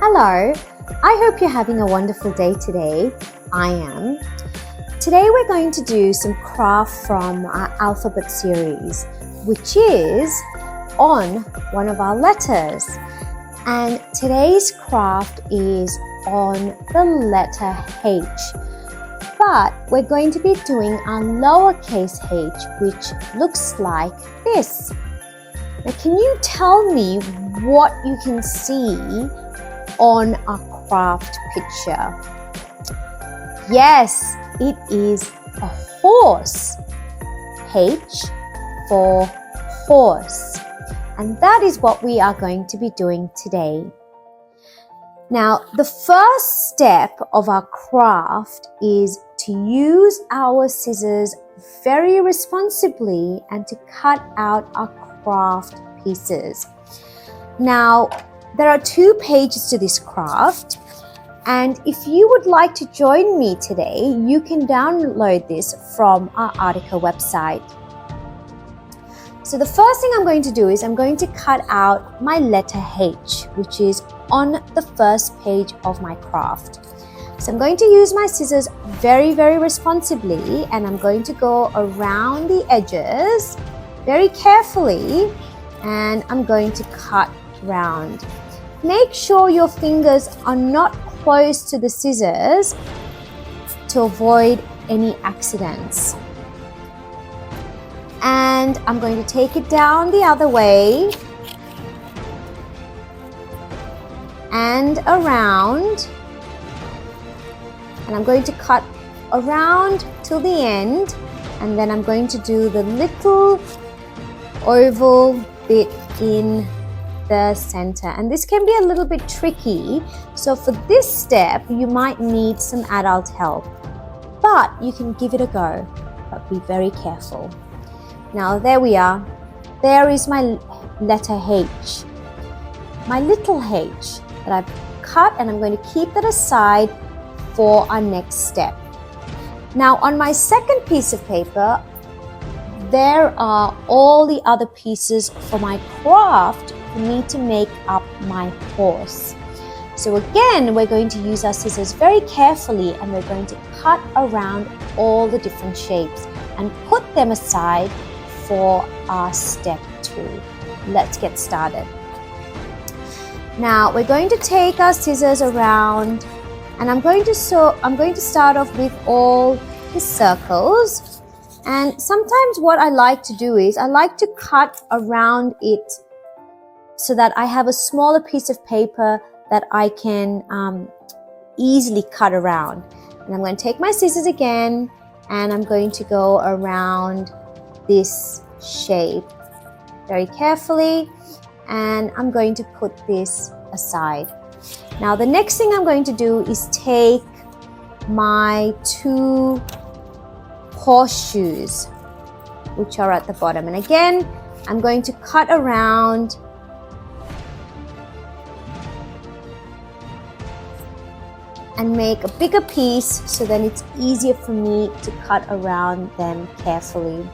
Hello, I hope you're having a wonderful day today. I am. Today we're going to do some craft from our alphabet series, which is on one of our letters. And today's craft is on the letter H. But we're going to be doing our lowercase h, which looks like this. Now, can you tell me what you can see on a craft picture? Yes, it is a horse. H for horse. And that is what we are going to be doing today. Now, the first step of our craft is to use our scissors very responsibly and to cut out our craft pieces. Now, there are 2 pages to this craft, and if you would like to join me today, you can download this from our article website. So the first thing I'm going to do is I'm going to cut out my letter H, which is on the first page of my craft. So I'm going to use my scissors very, very responsibly, and I'm going to go around the edges very carefully, and I'm going to cut round. Make sure your fingers are not close to the scissors to avoid any accidents. And I'm going to take it down the other way and around, and I'm going to cut around till the end, and then I'm going to do the little oval bit in the center. And this can be a little bit tricky, so for this step you might need some adult help, but you can give it a go, but be very careful. Now there we are. There is my letter H, my little h that I've cut, and I'm going to keep that aside for our next step. Now on my second piece of paper, there are all the other pieces for my craft for me to make up my horse. So again, we're going to use our scissors very carefully, and we're going to cut around all the different shapes and put them aside for our step 2. Let's get started. Now we're going to take our scissors around, and I'm going to start off with all the circles. And sometimes what I like to do is I like to cut around it so that I have a smaller piece of paper that I can easily cut around. And I'm going to take my scissors again, and I'm going to go around this shape very carefully, and I'm going to put this aside. Now the next thing I'm going to do is take my 2 horseshoes, which are at the bottom, and again I'm going to cut around and make a bigger piece, so then it's easier for me to cut around them carefully.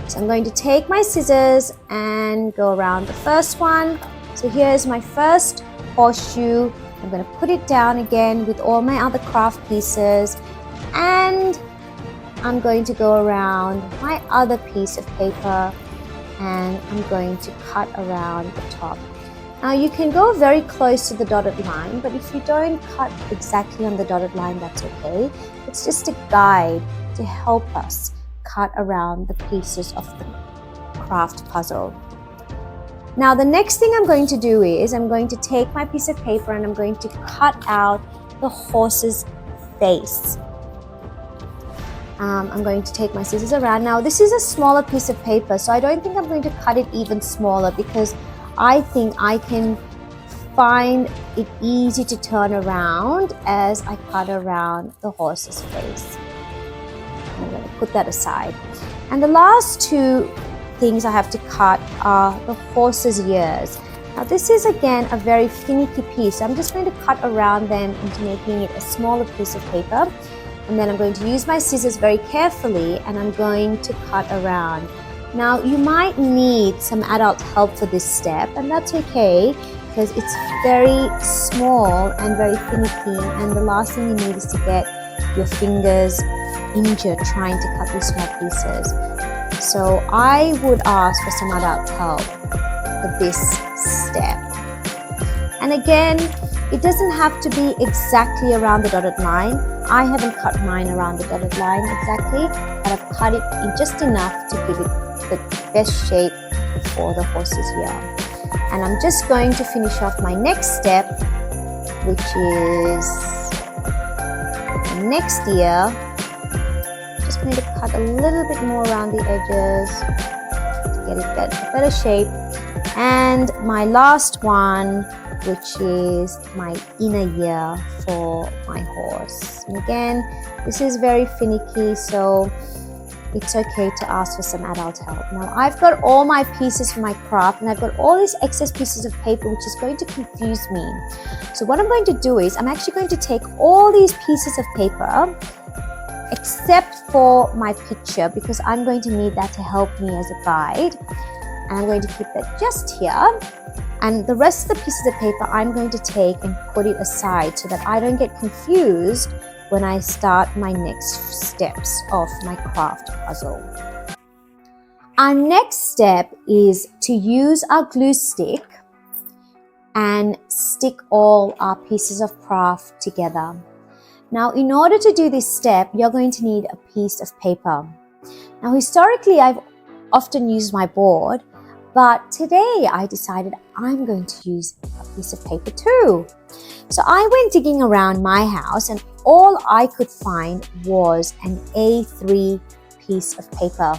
So I'm going to take my scissors and go around the first one. So here's my first horseshoe. I'm going to put it down again with all my other craft pieces, and I'm going to go around my other piece of paper, and I'm going to cut around the top. Now you can go very close to the dotted line, but if you don't cut exactly on the dotted line, that's okay. It's just a guide to help us cut around the pieces of the craft puzzle. Now the next thing I'm going to do is I'm going to take my piece of paper, and I'm going to cut out the horse's face. I'm going to take my scissors around. Now this is a smaller piece of paper, so I don't think I'm going to cut it even smaller, because I think I can find it easy to turn around as I cut around the horse's face. I'm going to put that aside. And the last 2 things I have to cut are the horse's ears. Now this is again a very finicky piece. I'm just going to cut around them into making it a smaller piece of paper. And then I'm going to use my scissors very carefully, and I'm going to cut around. Now you might need some adult help for this step, and that's okay. because it's very small and very finicky, and the last thing you need is to get your fingers injured trying to cut these small pieces. So I would ask for some adult help for this step. And again, it doesn't have to be exactly around the dotted line. I haven't cut mine around the dotted line exactly, but I've cut it in just enough to give it the best shape for the horse's ear. And I'm just going to finish off my next step, which is the next ear. Just going to cut a little bit more around the edges to get it a better shape. And my last one, which is my inner ear for my horse. And again, this is very finicky, so it's okay to ask for some adult help. Now I've got all my pieces for my craft, and I've got all these excess pieces of paper, which is going to confuse me. So what I'm going to do is I'm actually going to take all these pieces of paper, except for my picture, because I'm going to need that to help me as a guide. And I'm going to keep that just here. And the rest of the pieces of paper I'm going to take and put it aside so that I don't get confused when I start my next steps of my craft puzzle. Our next step is to use our glue stick and stick all our pieces of craft together. Now, in order to do this step, you're going to need a piece of paper. Now, historically, I've often used my board, but today I decided I'm going to use a piece of paper too. So I went digging around my house, and all I could find was an A3 piece of paper.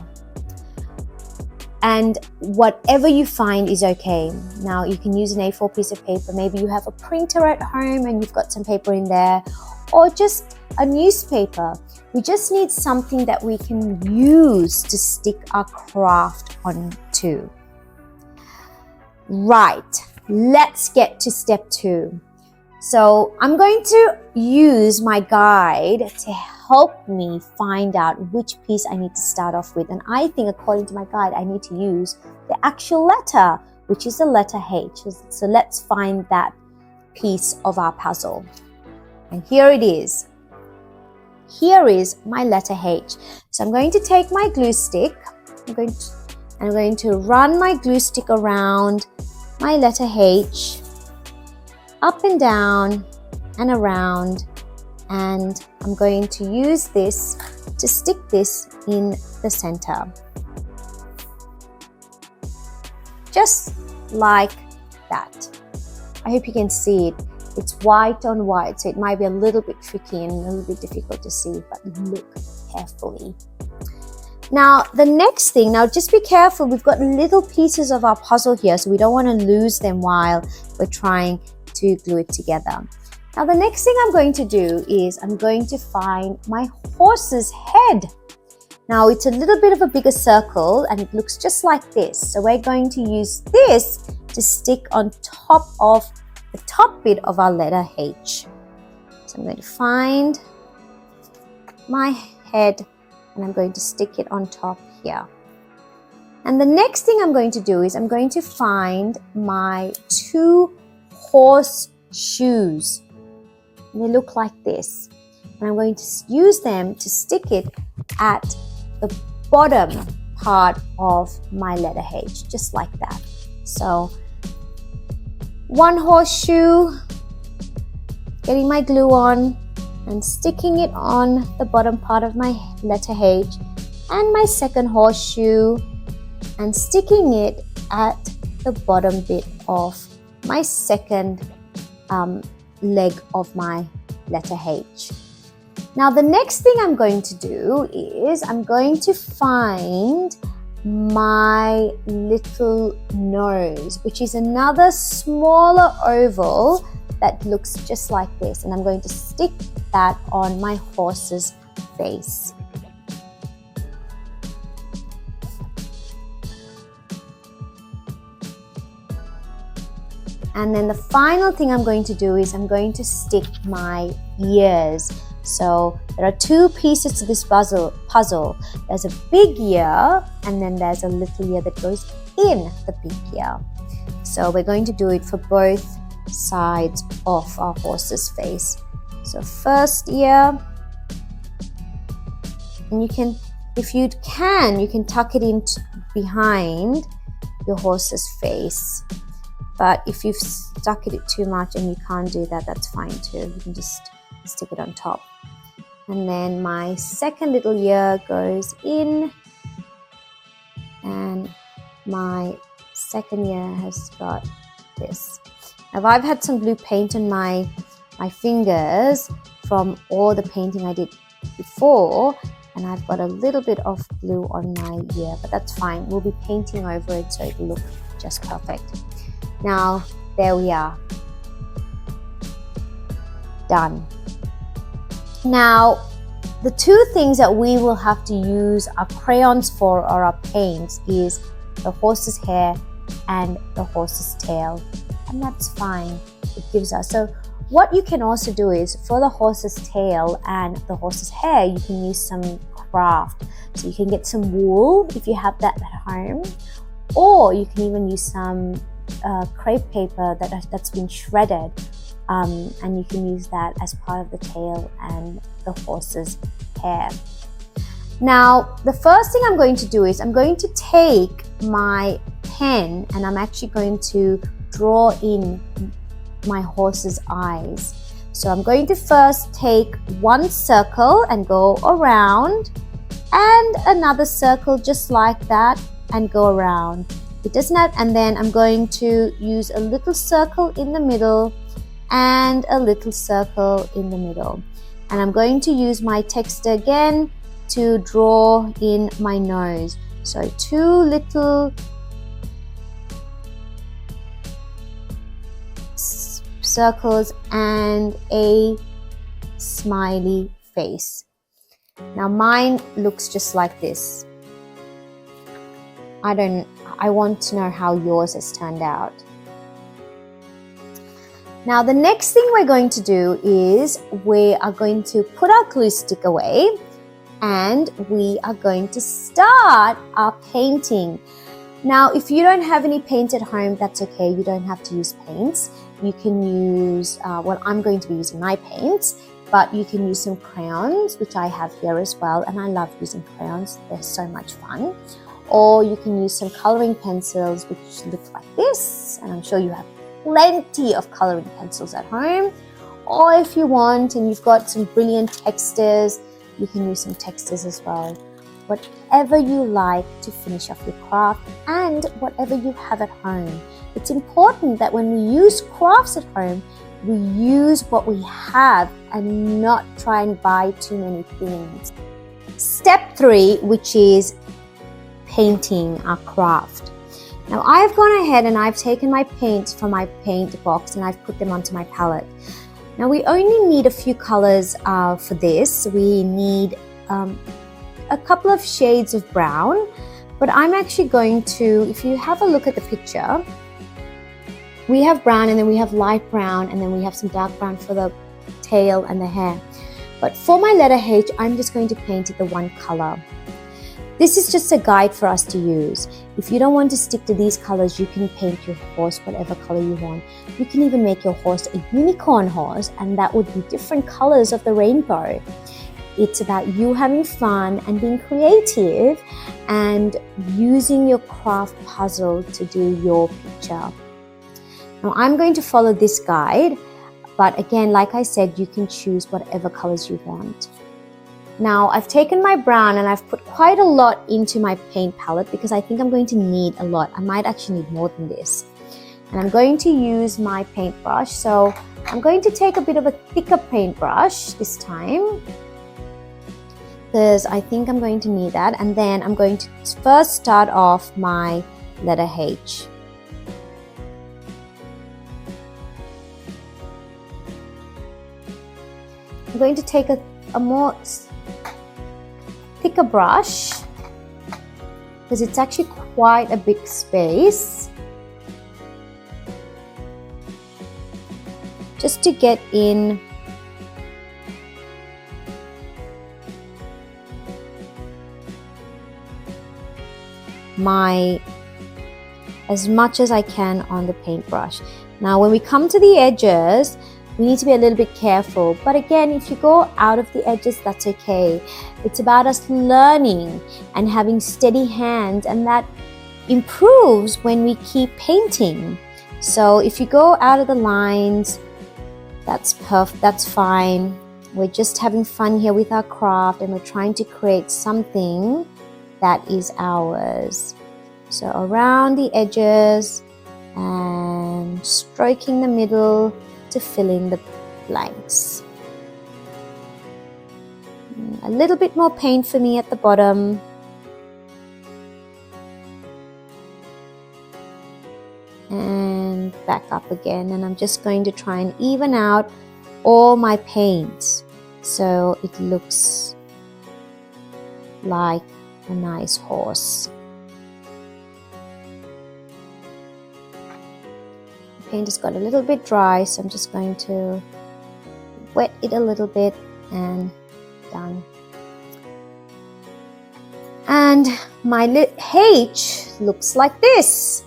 And whatever you find is okay. Now you can use an A4 piece of paper. Maybe you have a printer at home and you've got some paper in there, or just a newspaper. We just need something that we can use to stick our craft onto. Right, let's get to step 2. So I'm going to use my guide to help me find out which piece I need to start off with. And I think, according to my guide, I need to use the actual letter, which is the letter H. So let's find that piece of our puzzle. And here it is. Here is my letter H. So I'm going to take my glue stick. I'm going to run my glue stick around my letter H, up and down and around, and I'm going to use this to stick this in the center. Just like that. I hope you can see it. It's white on white, so it might be a little bit tricky and a little bit difficult to see, but look carefully. Now, the next thing, now just be careful, we've got little pieces of our puzzle here, so we don't want to lose them while we're trying to glue it together. Now, the next thing I'm going to do is I'm going to find my horse's head. Now, it's a little bit of a bigger circle and it looks just like this. So we're going to use this to stick on top of the top bit of our letter H. So I'm going to find my head and I'm going to stick it on top here. And the next thing I'm going to do is I'm going to find my 2 horse shoes. And they look like this. And I'm going to use them to stick it at the bottom part of my letter H, just like that. So 1 horseshoe, getting my glue on and sticking it on the bottom part of my letter H, and my 2nd horseshoe and sticking it at the bottom bit of my 2nd leg of my letter H. Now the next thing I'm going to do is I'm going to find my little nose, which is another smaller oval that looks just like this, and I'm going to stick that on my horse's face. And then the final thing I'm going to do is I'm going to stick my ears. So there are 2 pieces to this puzzle. There's a big ear and then there's a little ear that goes in the big ear. So we're going to do it for both sides of our horse's face. So first ear, and you can, if you can tuck it in behind your horse's face. But if you've stuck it too much and you can't do that, that's fine too. You can just stick it on top. And then my second little ear goes in, and my second ear has got this. Now I've had some blue paint on my fingers from all the painting I did before, and I've got a little bit of blue on my ear, but that's fine. We'll be painting over it so it'll look just perfect. Now, there we are. Done. Now, the two things that we will have to use our crayons for, or our paints, is the horse's hair and the horse's tail. And that's fine. It gives us. So what you can also do is, for the horse's tail and the horse's hair, you can use some craft. So you can get some wool if you have that at home, or you can even use some crepe paper that's been shredded, and you can use that as part of the tail and the horse's hair. Now, the first thing I'm going to do is I'm going to take my pen and I'm actually going to draw in my horse's eyes. So I'm going to first take one circle and go around, and another circle just like that and go around. It doesn't have, and then I'm going to use a little circle in the middle and a little circle in the middle. And I'm going to use my texture again to draw in my nose. So two little circles and a smiley face. Now mine looks just like this. I want to know how yours has turned out. Now the next thing we're going to do is we are going to put our glue stick away, and we are going to start our painting. Now, if you don't have any paint at home, that's okay. You don't have to use paints. You can use, well, I'm going to be using my paints, but you can use some crayons, which I have here as well. And I love using crayons. They're so much fun. Or you can use some coloring pencils, which look like this. And I'm sure you have plenty of coloring pencils at home. Or if you want, and you've got some brilliant textures, you can use some textures as well. Whatever you like to finish off your craft, and whatever you have at home. It's important that when we use crafts at home, we use what we have and not try and buy too many things. Step 3, which is painting our craft. Now I've gone ahead and I've taken my paints from my paint box and I've put them onto my palette. Now we only need a few colors for this. We need a couple of shades of brown, but I'm actually going to, if you have a look at the picture, we have brown and then we have light brown and then we have some dark brown for the tail and the hair. But for my letter H, I'm just going to paint it the one color. This is just a guide for us to use. If you don't want to stick to these colors, you can paint your horse whatever color you want. You can even make your horse a unicorn horse, and that would be different colors of the rainbow. It's about you having fun and being creative and using your craft puzzle to do your picture. Now I'm going to follow this guide, but again, like I said, you can choose whatever colors you want. Now I've taken my brown and I've put quite a lot into my paint palette because I think I'm going to need a lot. I might actually need more than this. And I'm going to use my paintbrush. So I'm going to take a bit of a thicker paintbrush this time, because I think I'm going to need that. And then I'm going to first start off my letter H. I'm going to take a more thicker brush because it's actually quite a big space, just to get in my as much as I can on the paintbrush. Now when we come to the edges, we need to be a little bit careful. But again, if you go out of the edges, that's okay. It's about us learning and having steady hands, and that improves when we keep painting. So if you go out of the lines, that's perfect, that's fine. We're just having fun here with our craft, and we're trying to create something that is ours. So around the edges and stroking the middle to fill in the blanks. A little bit more paint for me at the bottom. And back up again, and I'm just going to try and even out all my paints so it looks like a nice horse. The paint has got a little bit dry, so I'm just going to wet it a little bit, and done. And my H looks like this.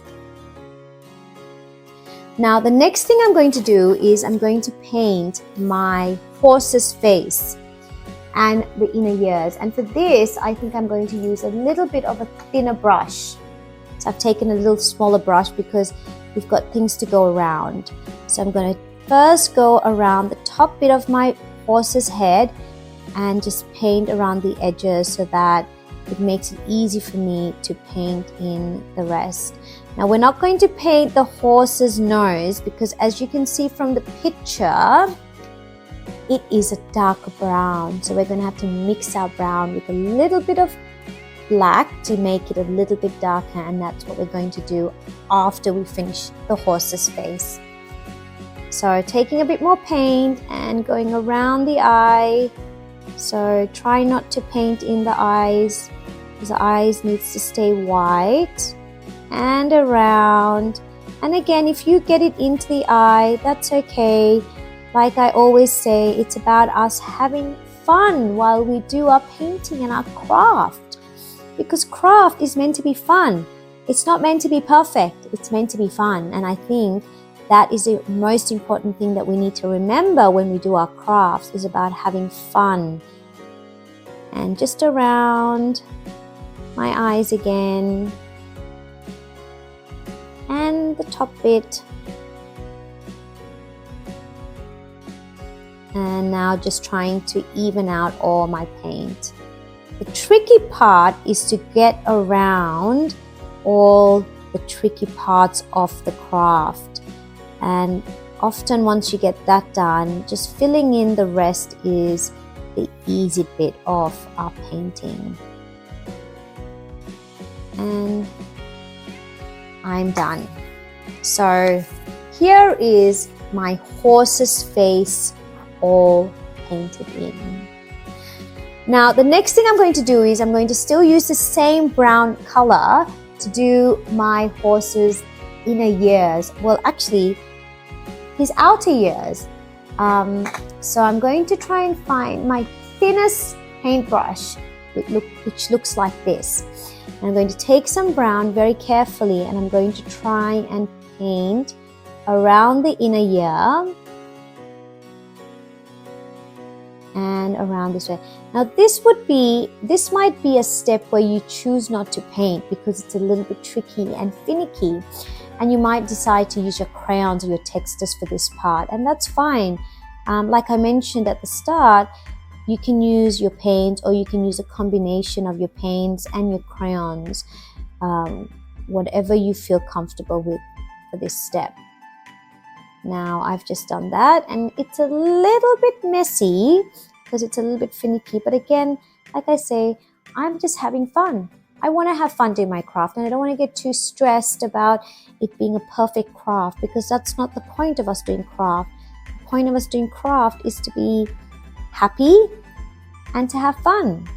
Now the next thing I'm going to do is I'm going to paint my horse's face and the inner ears. And for this, I think I'm going to use a little bit of a thinner brush. So I've taken a little smaller brush because we've got things to go around. So I'm going to first go around the top bit of my horse's head and just paint around the edges so that it makes it easy for me to paint in the rest. Now we're not going to paint the horse's nose because, as you can see from the picture, it is a darker brown. So we're going to have to mix our brown with a little bit of black to make it a little bit darker, and that's what we're going to do after we finish the horse's face. So taking a bit more paint and going around the eye. So try not to paint in the eyes, because the eyes needs to stay white. And around, and again, if you get it into the eye, that's okay. Like I always say, it's about us having fun while we do our painting and our craft, because craft is meant to be fun. It's not meant to be perfect, it's meant to be fun. And I think that is the most important thing that we need to remember when we do our crafts, is about having fun. And just around my eyes again, and the top bit. And now just trying to even out all my paint. The tricky part is to get around all the tricky parts of the craft. And often once you get that done, just filling in the rest is the easy bit of our painting. And I'm done. So here is my horse's face all painted in. Now the next thing I'm going to do is I'm going to still use the same brown color to do my horse's inner ears. Well, actually his outer ears. So I'm going to try and find my thinnest paintbrush, which looks like this. I'm going to take some brown very carefully, and I'm going to try and paint around the inner ear and around this way. Now this might be a step where you choose not to paint because it's a little bit tricky and finicky, and you might decide to use your crayons or your textures for this part, and that's fine. Like I mentioned at the start, you can use your paint, or you can use a combination of your paints and your crayons, whatever you feel comfortable with for this step. Now I've just done that, and it's a little bit messy because it's a little bit finicky, but again, like I say, I'm just having fun. I want to have fun doing my craft, and I don't want to get too stressed about it being a perfect craft, because that's not the point of us doing craft. The point of us doing craft is to be happy and to have fun.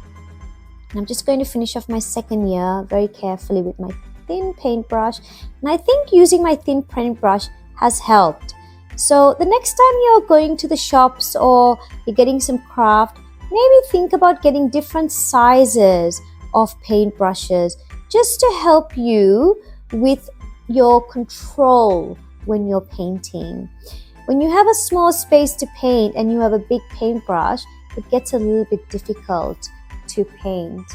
And I'm just going to finish off my second ear very carefully with my thin paintbrush, and I think using my thin paintbrush has helped. So the next time you're going to the shops or you're getting some craft, maybe think about getting different sizes of paintbrushes just to help you with your control when you're painting. When you have a small space to paint and you have a big paintbrush, it gets a little bit difficult to paint.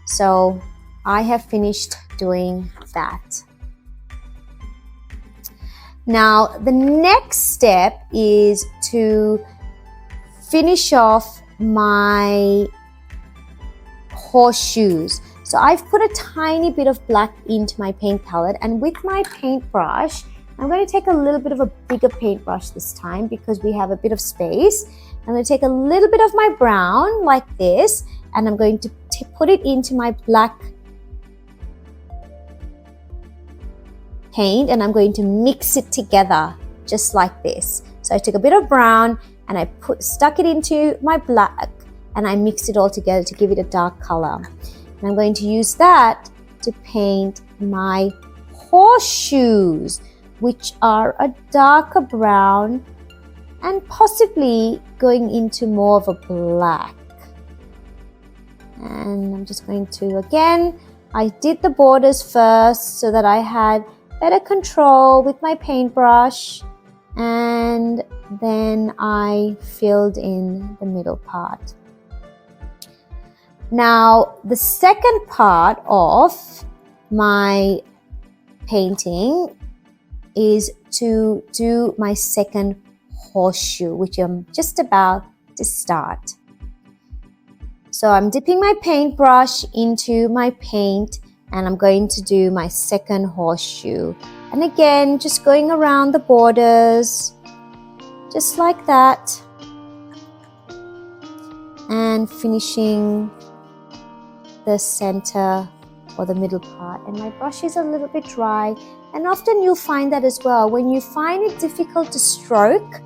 So I have finished doing that. Now the next step is to finish off my horseshoes. So I've put a tiny bit of black into my paint palette, and with my paintbrush, I'm going to take a little bit of a bigger paintbrush this time because we have a bit of space. I'm going to take a little bit of my brown like this, and I'm going to put it into my black paint, and I'm going to mix it together just like this. So I took a bit of brown and I stuck it into my black, and I mixed it all together to give it a dark color. And I'm going to use that to paint my horseshoes, which are a darker brown and possibly going into more of a black. And I'm just going to, again, I did the borders first so that I had better control with my paintbrush, and then I filled in the middle part. Now the second part of my painting is to do my second horseshoe, which I'm just about to start. So I'm dipping my paintbrush into my paint, and I'm going to do my second horseshoe. And again, just going around the borders, just like that, and finishing the center or the middle part. And my brush is a little bit dry, and often you'll find that as well. When you find it difficult to stroke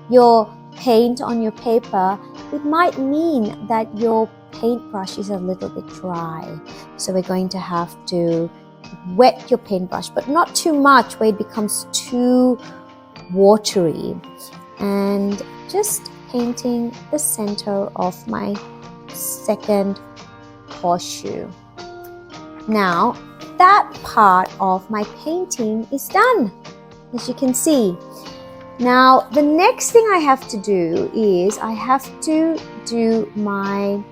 your paint on your paper, it might mean that your paintbrush is a little bit dry. So we're going to have to wet your paintbrush, but not too much where it becomes too watery. And just painting the center of my second horseshoe. Now that part of my painting is done, as you can see. Now the next thing I have to do is I have to do my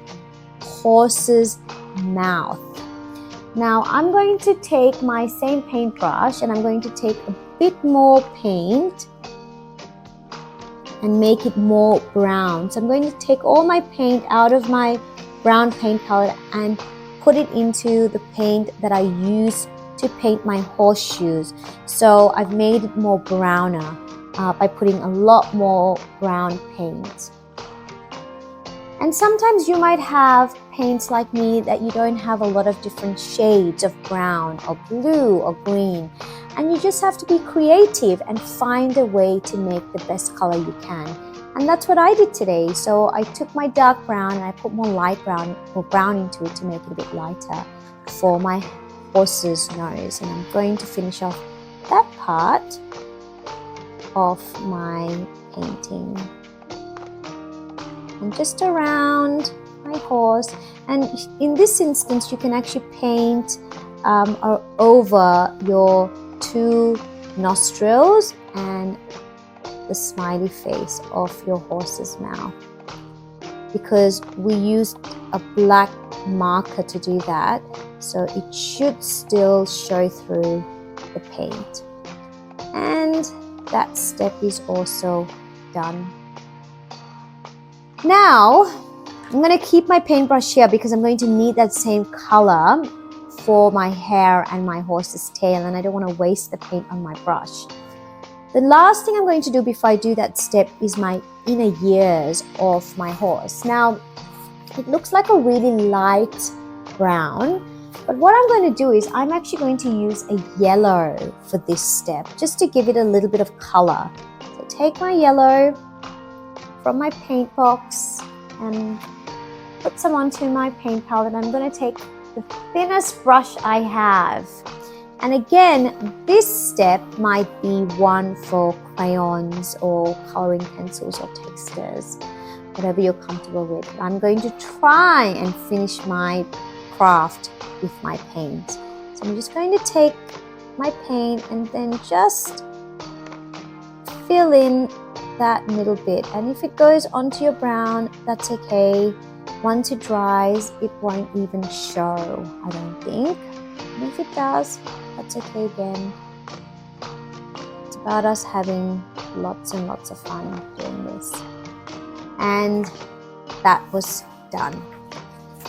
horse's mouth. Now I'm going to take my same paintbrush, and I'm going to take a bit more paint and make it more brown. So I'm going to take all my paint out of my brown paint palette and put it into the paint that I use to paint my horseshoes. So I've made it more browner by putting a lot more brown paint. And sometimes you might have paints like me that you don't have a lot of different shades of brown or blue or green, and you just have to be creative and find a way to make the best color you can. And that's what I did today. So I took my dark brown and I put more light brown or brown into it to make it a bit lighter for my horse's nose. And I'm going to finish off that part of my painting. And just around my horse. And in this instance, you can actually paint over your two nostrils and the smiley face of your horse's mouth, because we used a black marker to do that, so it should still show through the paint. And that step is also done. Now I'm going to keep my paintbrush here because I'm going to need that same color for my hair and my horse's tail, and I don't want to waste the paint on my brush. The last thing I'm going to do before I do that step is my inner ears of my horse. Now, it looks like a really light brown, but what I'm going to do is I'm actually going to use a yellow for this step, just to give it a little bit of color. So take my yellow from my paint box and put some onto my paint palette. I'm going to take the thinnest brush I have. And again, this step might be one for crayons or coloring pencils or textures, whatever you're comfortable with. I'm going to try and finish my craft with my paint. So I'm just going to take my paint and then just fill in that middle bit. And if it goes onto your brown, that's okay. Once it dries, it won't even show, I don't think. And if it does, that's okay again. It's about us having lots and lots of fun doing this. And that was done.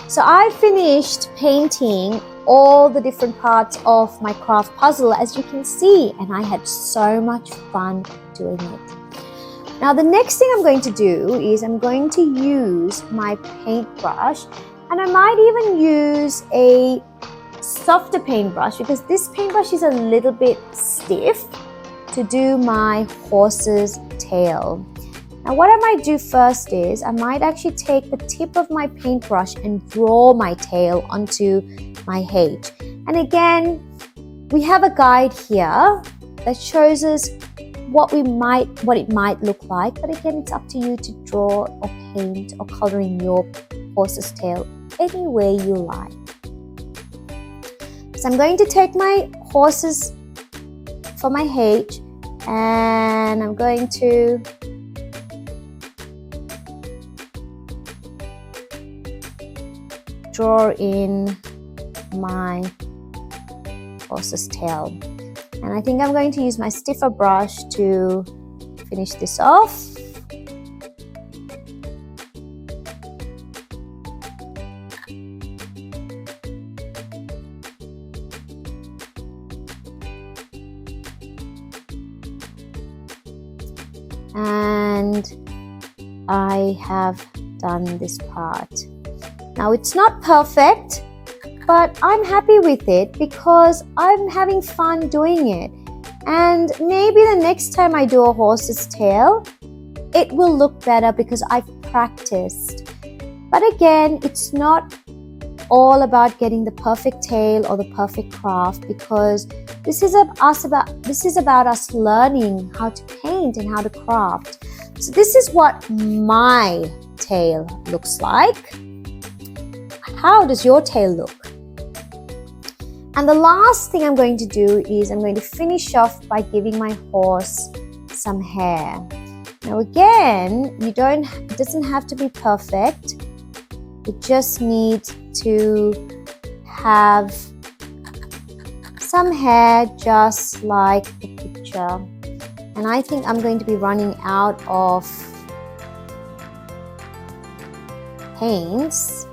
So I finished painting all the different parts of my craft puzzle, as you can see, and I had so much fun doing it. Now the next thing I'm going to do is I'm going to use my paintbrush, and I might even use a softer paintbrush because this paintbrush is a little bit stiff to do my horse's tail. Now what I might do first is I might actually take the tip of my paintbrush and draw my tail onto my H. And again, we have a guide here that shows us what it might look like, but again, it's up to you to draw or paint or color in your horse's tail any way you like. So I'm going to take my horses for my H, and I'm going to draw in my horse's tail. And I think I'm going to use my stiffer brush to finish this off. And I have done this part. Now it's not perfect, but I'm happy with it because I'm having fun doing it. And maybe the next time I do a horse's tail, it will look better because I've practiced. But again, it's not all about getting the perfect tail or the perfect craft, because this is about us learning how to paint and how to craft. So this is what my tail looks like. How does your tail look? And the last thing I'm going to do is I'm going to finish off by giving my horse some hair. Now again, it doesn't have to be perfect. You just need to have some hair just like the picture. And I think I'm going to be running out of paints,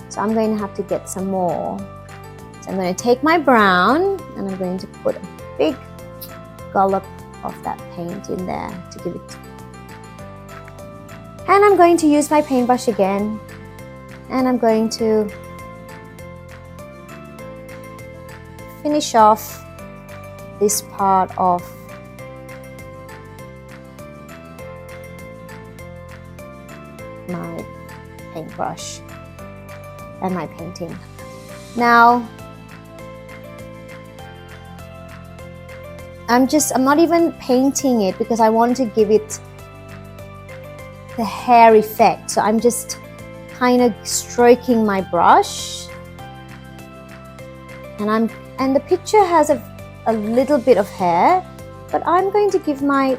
so I'm going to have to get some more. So I'm going to take my brown and I'm going to put a big dollop of that paint in there to give it. And I'm going to use my paintbrush again, and I'm going to finish off this part of my paintbrush and my painting. Now, I'm not even painting it because I want to give it the hair effect. So I'm just kind of stroking my brush, and the picture has a little bit of hair, but I'm going to give my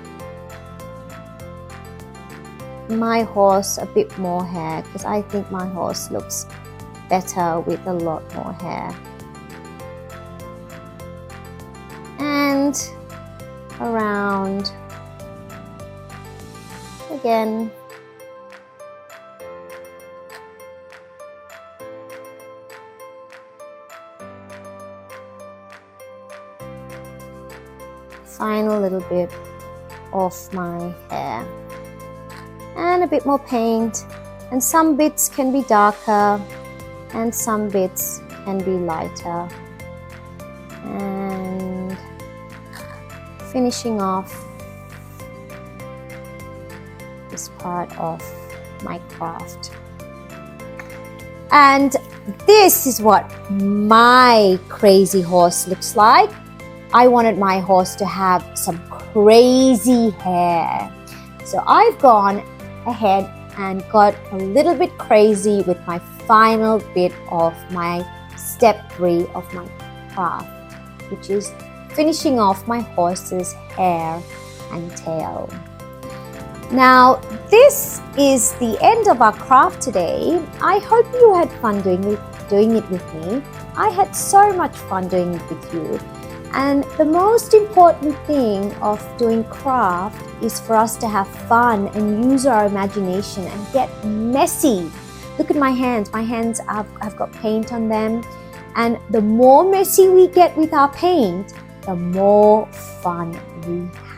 horse a bit more hair because I think my horse looks better with a lot more hair. And around again. Final little bit of my hair. And a bit more paint, and some bits can be darker and some bits can be lighter. And finishing off this part of my craft. And this is what my crazy horse looks like. I wanted my horse to have some crazy hair. So I've gone ahead and got a little bit crazy with my final bit of my step 3 of my craft, which is finishing off my horse's hair and tail. Now, this is the end of our craft today. I hope you had fun doing it with me. I had so much fun doing it with you. And the most important thing of doing craft is for us to have fun and use our imagination and get messy. Look at my hands. My hands, I've got paint on them. And the more messy we get with our paint, the more fun we have.